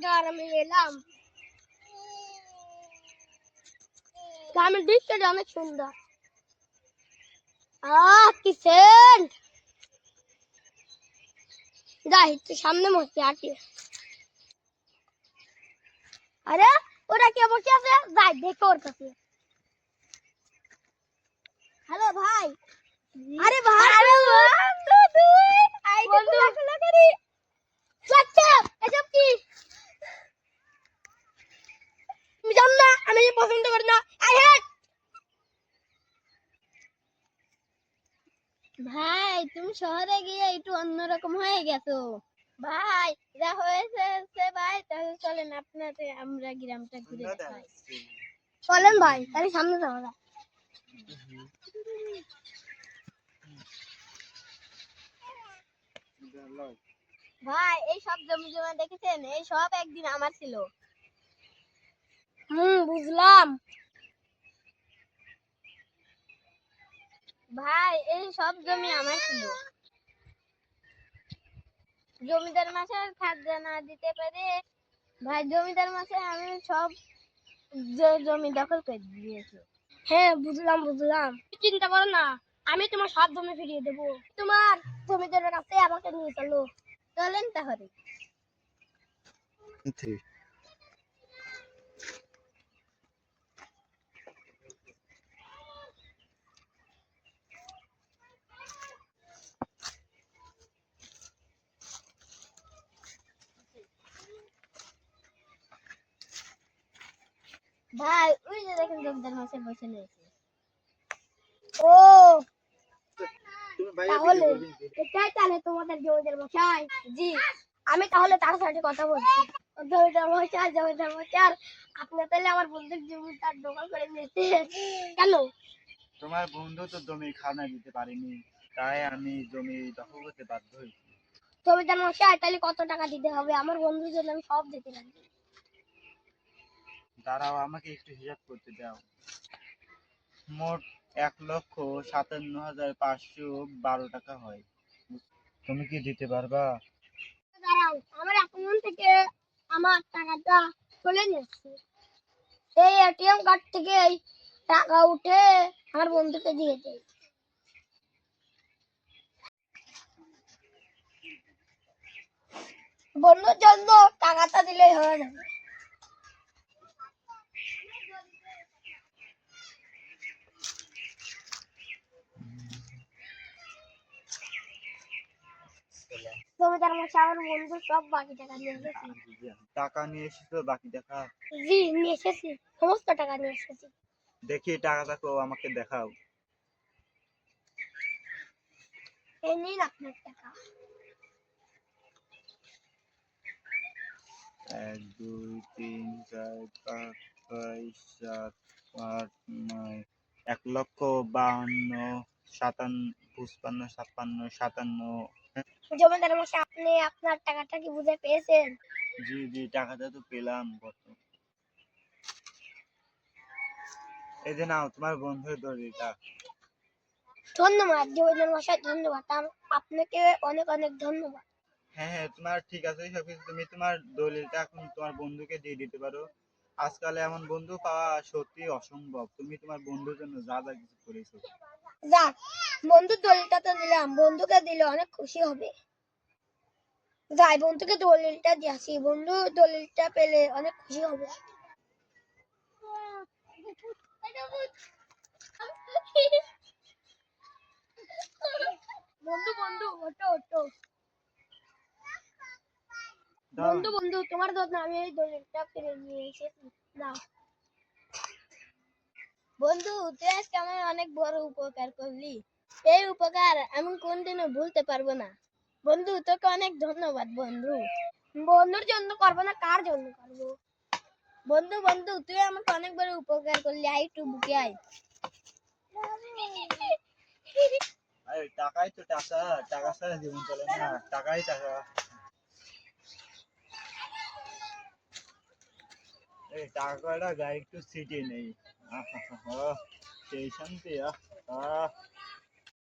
গ্রামে এলাম। গ্রামের দৃশ্যটা অনেক সুন্দর। কি সেন্ট! যাই একটু সামনে বসে আছি। আরে ওরা কে বসে আছে? যাই দেখো ওর কাছে। হ্যালো ভাই। আরে ভাই, আরে বন্ধু তুই আইডি খোলা করি। আচ্ছা এসব কি? তুমি জানো না আমি পছন্দ করি না। I hate. ভাই তুমি শহরে গিয়ে একটু অন্যরকম হয়ে গেছো। ভাই যা হয়েছে ভাই, তাহলে চলেন আপনাদের আমরা গ্রামটা ঘুরে দেখাই। চলেন ভাই, তাহলে সামনে যাওয়া যাক। ভাই এই সব জমি জমা দেখেছেন? এই সব একদিন আমার ছিল। বুঝলাম। ভাই এই সব জমি আমার ছিল। জমিদার মাসের খাজনা না দিতে পারে ভাই, জমিদার মাসে আমি সব জমি দখল করে দিয়েছি। হ্যাঁ বুঝলাম। চিন্তা করো না, আমি তোমার সব জমি ফিরিয়ে দেবো। তোমার জমিদারের কাছে আমাকে নিয়ে চলো। চলেন তাহলে। ভাই ওই যে দেখেন জমিদার মাসে বসে রয়েছে। ও তাহলে এটাই তাহলে তোমাদের জমিদার মশাই? জি। আমি তাহলে তার সাথে কথা বলছি। জমিদার মশাই আপনি তাহলে আমার বন্ধুর জমি তার দখল করে নিয়েছে কেন? তোমার বন্ধু তো জমি খাজনা দিতে পারেনি, তাই আমি জমি দখল করতে বাধ্য হয়েছি। জমিদার মশাই তাহলে কত টাকা দিতে হবে? আমার বন্ধুর জন্য আমি সব দিতে রাজি। দাঁড়াও, আমাকে একটু হিসাব করতে দাও। মোট ১,৫৭,৫১২ টাকা হয়। তুমি কি দিতে পারবা? দাঁড়াও, আমার অ্যাকাউন্ট থেকে আমার টাকাটা চলে যাচ্ছে। এই এটিএম কার্ড থেকে টাকা উঠে আমার বন্ধুকে দিয়ে দেয়। বন্ধুর জন্য টাকাটা দিলেই হয়ে যাবে। জমিদার মশাই আমার বন্ধু সব বাকি টাকা নিয়ে এসেছি। টাকা নিয়ে এসেছো? বাকি টাকা? জি নিয়ে এসেছি, সমস্ত টাকা নিয়ে এসেছি। দেখি টাকাটা আমাকে দেখাও। এই নিন আপনার টাকা। ১ ২ ৩ ৪ ৫ ৬ ৭ ৮ ৯ ১,৫২,৫৭,৫৫,৫৭ জমিদার মশাই আপনি আপনার টাকাটা কি বুঝে পেয়েছেন? জি টাকাটা তো পেলাম। কত? এই যে নাও তোমার বন্ধুর দলিলটা। ধন্যবাদ জমিদার মশাই, ধন্যবাদ। আপনাকে অনেক অনেক ধন্যবাদ। হ্যাঁ তোমার ঠিক আছে সবকিছু। তুমি তোমার দলিলটা এখন তোমার বন্ধুকে দিয়ে দিতে পারো। আজকাল এমন বন্ধু পাওয়া সত্যি অসম্ভব। তুমি তোমার বন্ধুর জন্য যা যা কিছু করেছো। যাক, বন্ধুর দলিলটা তো দিলাম, বন্ধুকে দিলে অনেক খুশি হবে। যাই বন্ধুকে দলিলটা দিয়ে আসি, বন্ধু দলিলটা পেলে অনেক খুশি হবে। বন্ধু বন্ধু ওটো ওটো। বন্ধু বন্ধু তোমার জন্য আমি এই দলিলটা পেরে নিয়ে এসেছি, নাও। বন্ধু তুই আজকে আমার অনেক বড় উপকার করলি। এই উপকার আমি কোনদিনও ভুলতে পারবো না। বন্ধু তোকে অনেক ধন্যবাদ বন্ধু। বন্ধুর জন্য করবো না কার জন্য করবো? বন্ধু বন্ধু তুই আমাকে অনেক বড় উপকার করলি, আই একটু বুকে আয়। আরে টাকাই তো টাকা, টাকা ছাড়া জীবন চলে না। টাকাই টাকা। এই টাকা কয়টা গায়ে একটু সিটে নেই। সেই শান্তি।